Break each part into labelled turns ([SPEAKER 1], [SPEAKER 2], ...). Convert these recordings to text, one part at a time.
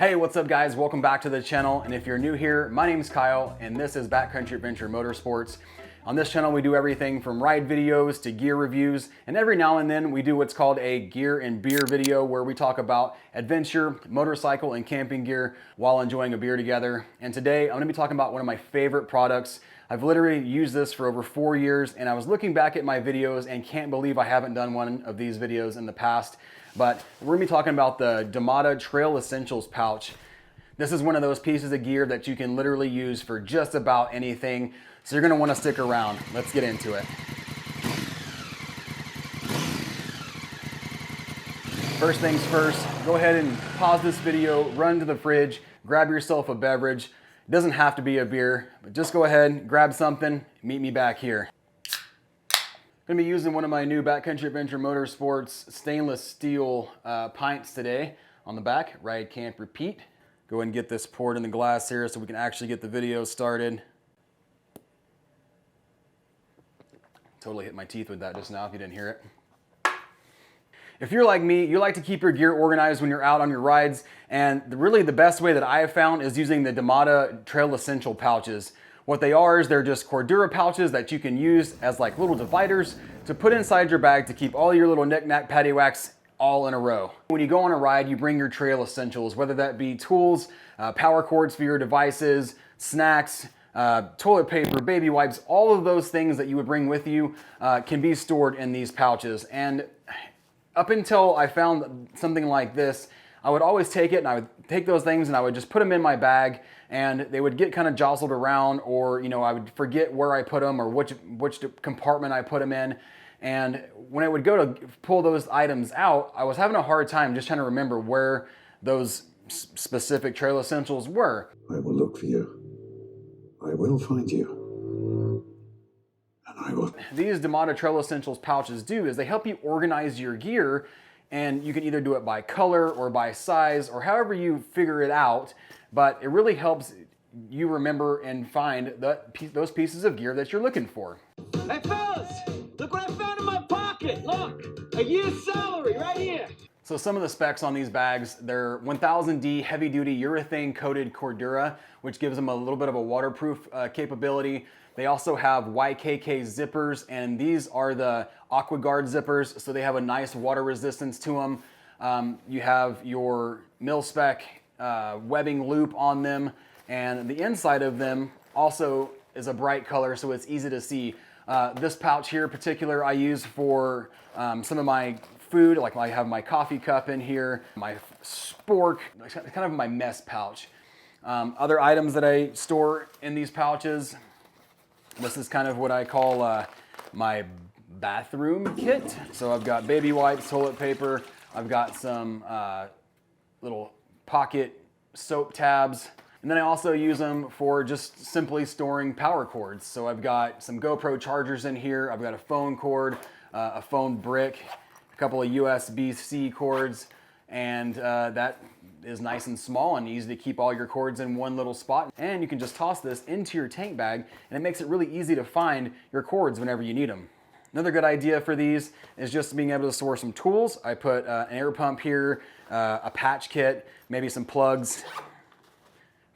[SPEAKER 1] Hey, what's up guys? Welcome back to the channel. And if you're new here, my name's Kyle and this is Backcountry Adventure Motorsports. On this channel, we do everything from ride videos to gear reviews. And every now and then we do what's called a gear and beer video where we talk about adventure, motorcycle, and camping gear while enjoying a beer together. And today I'm gonna be talking about one of my favorite products. I've literally used this for over 4 years and I was looking back at my videos and can't believe I haven't done one of these videos in the past. But we're gonna be talking about the Dmada Trail Essentials pouch. This is one of those pieces of gear that you can literally use for just about anything. So you're gonna wanna stick around. Let's get into it. First things first, go ahead and pause this video, run to the fridge, grab yourself a beverage. It doesn't have to be a beer, but just go ahead, grab something, meet me back here. I'm gonna be using one of my new Backcountry Adventure Motorsports stainless steel pints today. On the back, ride, camp, repeat. Go ahead and get this poured in the glass here so we can actually get the video started. Totally hit my teeth with that just now if you didn't hear it. If you're like me, you like to keep your gear organized when you're out on your rides, and really the best way that I have found is using the Dmada Trail Essential Pouches. What they are is they're just Cordura pouches that you can use as like little dividers to put inside your bag to keep all your little knick-knack paddywhacks all in a row. When you go on a ride, you bring your trail essentials, whether that be tools, power cords for your devices, snacks, toilet paper, baby wipes, all of those things that you would bring with you can be stored in these pouches. And up until I found something like this, I would always take it and I would take those things and I would just put them in my bag and they would get kind of jostled around, or I would forget where I put them or which compartment I put them in. And when I would go to pull those items out, I was having a hard time just trying to remember where those specific trail essentials were.
[SPEAKER 2] I will look for you. I will find you. And I will.
[SPEAKER 1] These Dmada Trail Essentials pouches do is they help you organize your gear, and you can either do it by color or by size or however you figure it out, but it really helps you remember and find those pieces of gear that you're looking for.
[SPEAKER 3] Hey fellas, look what I found in my pocket. Look, a year's salary right here.
[SPEAKER 1] So some of the specs on these bags, they're 1000D heavy duty urethane coated Cordura, which gives them a little bit of a waterproof capability. They also have YKK zippers, and these are the AquaGuard zippers, so they have a nice water resistance to them. You have your mil-spec webbing loop on them, and the inside of them also is a bright color, so it's easy to see. This pouch here in particular I use for some of my food, like I have my coffee cup in here, my spork, kind of my mess pouch. Other items that I store in these pouches, this is kind of what I call my bathroom kit. So I've got baby wipes, toilet paper, I've got some little pocket soap tabs, and then I also use them for just simply storing power cords. So I've got some GoPro chargers in here, I've got a phone cord, a phone brick, a couple of USB-C cords, and that is nice and small and easy to keep all your cords in one little spot. And you can just toss this into your tank bag and it makes it really easy to find your cords whenever you need them. Another good idea for these is just being able to store some tools. I put an air pump here, a patch kit, maybe some plugs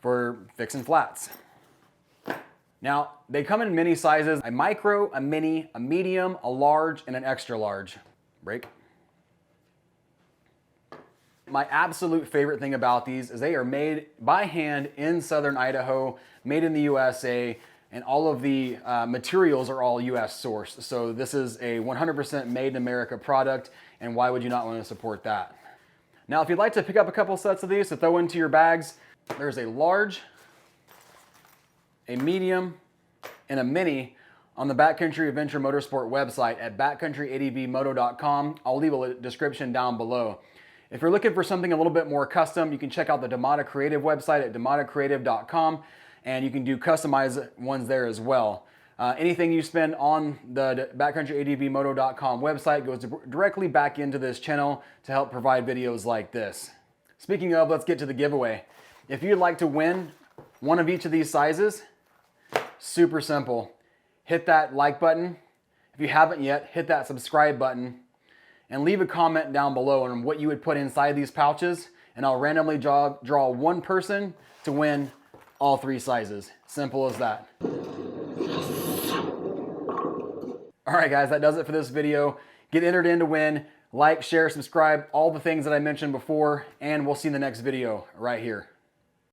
[SPEAKER 1] for fixing flats. Now, they come in many sizes: a micro, a mini, a medium, a large, and an extra large. Break. My absolute favorite thing about these is they are made by hand in Southern Idaho, made in the USA, and all of the materials are all US sourced. So this is a 100% made in America product, and why would you not want to support that? Now, if you'd like to pick up a couple sets of these to throw into your bags, there's a large, a medium, and a mini on the Backcountry Adventure Motorsport website at backcountryadvmoto.com. I'll leave a description down below. If you're looking for something a little bit more custom, you can check out the Dmada Creative website at dmadacreative.com, and you can do customized ones there as well. Anything you spend on the backcountryadvmoto.com website goes directly back into this channel to help provide videos like this. Speaking of, let's get to the giveaway. If you'd like to win one of each of these sizes, super simple. Hit that like button. If you haven't yet, hit that subscribe button and leave a comment down below on what you would put inside these pouches, and I'll randomly draw one person to win all 3 sizes. Simple as that. All right, guys, that does it for this video. Get entered in to win. Like, share, subscribe, all the things that I mentioned before, and we'll see you in the next video right here.